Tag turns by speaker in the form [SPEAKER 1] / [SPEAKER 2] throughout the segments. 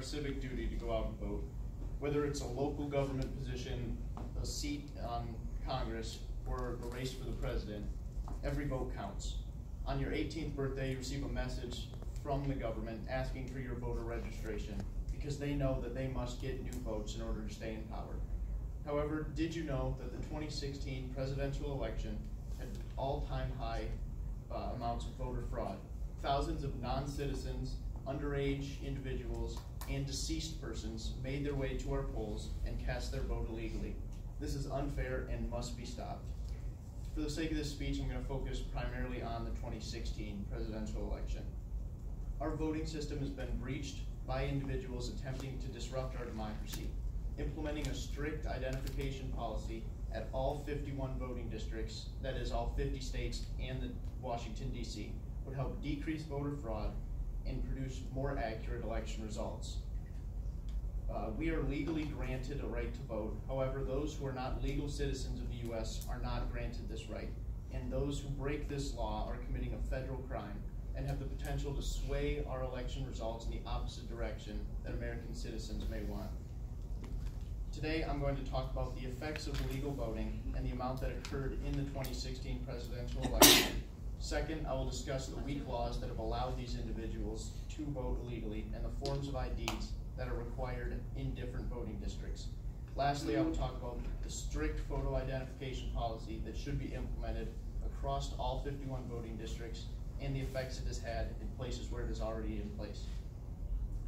[SPEAKER 1] civic duty to go out and vote. Whether it's a local government position, a seat on Congress, or the race for the president, every vote counts. On your 18th birthday, you receive a message from the government asking for your voter registration because they know that they must get new votes in order to stay in power. However, did you know that the 2016 presidential election had all-time high amounts of voter fraud? Thousands of non-citizens, underage individuals, and deceased persons made their way to our polls and cast their vote illegally. This is unfair and must be stopped. For the sake of this speech, I'm going to focus primarily on the 2016 presidential election. Our voting system has been breached by individuals attempting to disrupt our democracy. Implementing a strict identification policy at all 51 voting districts, that is all 50 states and the Washington, D.C., would help decrease voter fraud and produce more accurate election results. We are legally granted a right to vote. However, those who are not legal citizens of the U.S. are not granted this right, and those who break this law are committing a federal crime and have the potential to sway our election results in the opposite direction that American citizens may want. Today, I'm going to talk about the effects of illegal voting and the amount that occurred in the 2016 presidential election. Second, I will discuss the weak laws that have allowed these individuals to vote illegally and the forms of IDs that are required in different voting districts. Lastly, I will talk about the strict photo identification policy that should be implemented across all 51 voting districts and the effects it has had in places where it is already in place.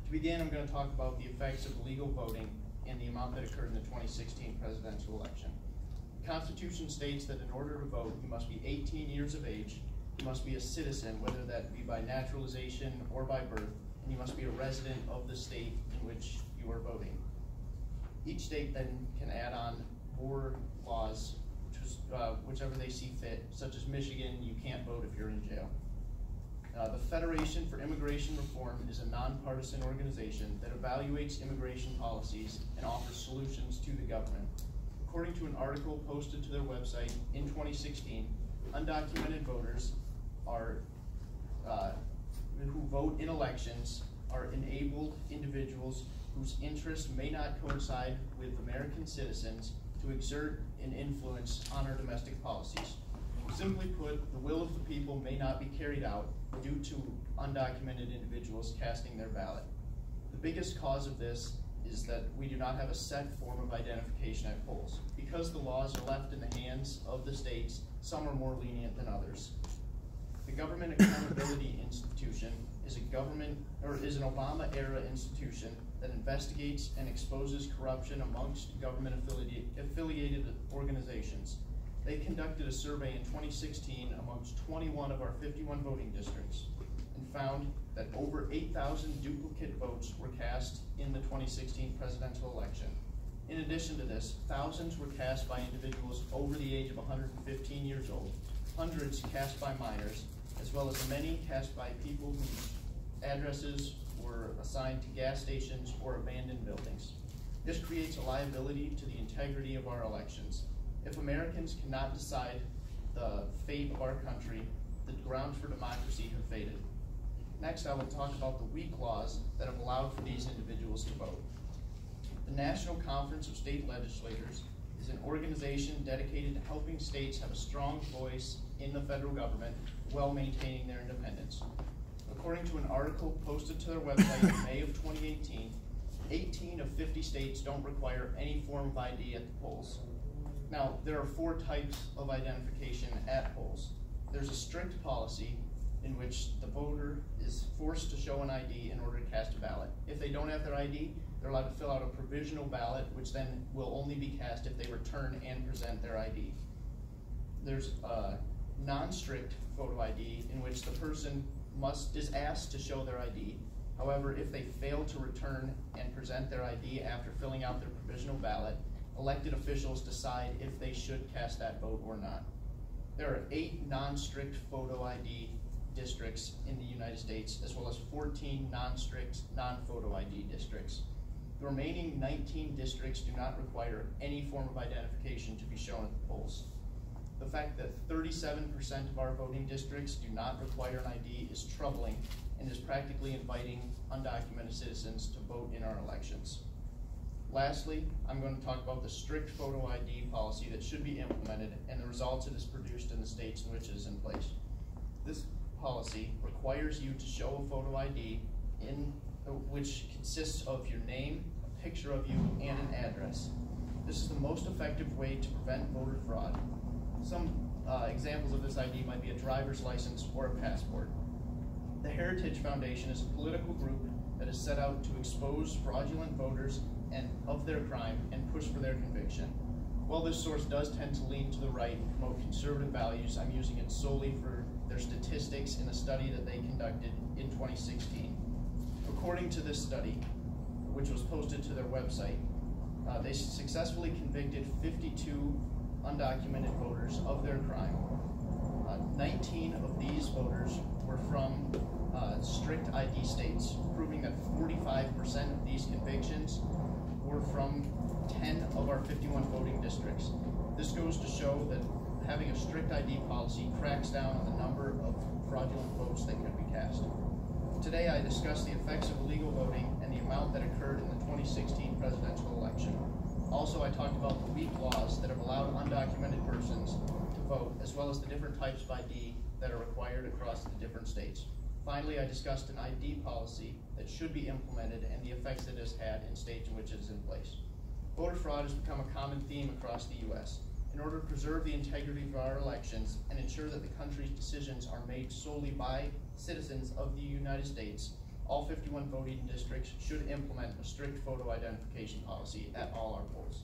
[SPEAKER 1] To begin, I'm going to talk about the effects of illegal voting and the amount that occurred in the 2016 presidential election. The Constitution states that in order to vote, you must be 18 years of age, you must be a citizen, whether that be by naturalization or by birth, and you must be a resident of the state in which you are voting. Each state then can add on more laws, whichever they see fit, such as Michigan, you can't vote if you're in jail. The Federation for Immigration Reform is a nonpartisan organization that evaluates immigration policies and offers solutions to the government. According to an article posted to their website in 2016, undocumented voters who vote in elections are enabled individuals whose interests may not coincide with American citizens to exert an influence on our domestic policies. Simply put, the will of the people may not be carried out due to undocumented individuals casting their ballot. The biggest cause of this is that we do not have a set form of identification at polls. Because the laws are left in the hands of the states, some are more lenient than others. The Government Accountability Institution is an Obama-era institution that investigates and exposes corruption amongst government-affiliated organizations. They conducted a survey in 2016 amongst 21 of our 51 voting districts and found that over 8,000 duplicate votes were cast in the 2016 presidential election. In addition to this, thousands were cast by individuals over the age of 115 years old, hundreds cast by minors, as well as many cast by people whose addresses were assigned to gas stations or abandoned buildings. This creates a liability to the integrity of our elections. If Americans cannot decide the fate of our country, the grounds for democracy have faded. Next, I will talk about the weak laws that have allowed for these individuals to vote. The National Conference of State Legislators is an organization dedicated to helping states have a strong voice in the federal government while maintaining their independence. According to an article posted to their website in May of 2018, 18 of 50 states don't require any form of ID at the polls. Now, there are 4 types of identification at polls. There's a strict policy in which the voter is forced to show an ID in order to cast a ballot. If they don't have their ID, they're allowed to fill out a provisional ballot, which then will only be cast if they return and present their ID. There's a non-strict photo ID in which the person is asked to show their ID. However, if they fail to return and present their ID after filling out their provisional ballot, elected officials decide if they should cast that vote or not. There are 8 non-strict photo ID districts in the United States, as well as 14 non-strict non-photo ID districts. The remaining 19 districts do not require any form of identification to be shown at the polls. The fact that 37% of our voting districts do not require an ID is troubling, and is practically inviting undocumented citizens to vote in our elections. Lastly, I'm going to talk about the strict photo ID policy that should be implemented and the results it has produced in the states in which it is in place. This policy requires you to show a photo ID which consists of your name, a picture of you, and an address. This is the most effective way to prevent voter fraud. Some examples of this ID might be a driver's license or a passport. The Heritage Foundation is a political group that is set out to expose fraudulent voters and of their crime and push for their conviction. While this source does tend to lean to the right and promote conservative values, I'm using it solely for their statistics in a study that they conducted in 2016. According to this study, which was posted to their website, they successfully convicted 52 undocumented voters of their crime. 19 of these voters were from strict ID states, proving that 45% of these convictions were from 10 of our 51 voting districts. This goes to show that having a strict ID policy cracks down on the number of fraudulent votes that could be cast. Today I discussed the effects of illegal voting and the amount that occurred in the 2016 presidential election. Also, I talked about the weak laws that have allowed undocumented persons to vote, as well as the different types of ID that are required across the different states. Finally, I discussed an ID policy that should be implemented and the effects it has had in states in which it is in place. Voter fraud has become a common theme across the U.S. In order to preserve the integrity of our elections and ensure that the country's decisions are made solely by citizens of the United States, all 51 voting districts should implement a strict photo identification policy at all our polls.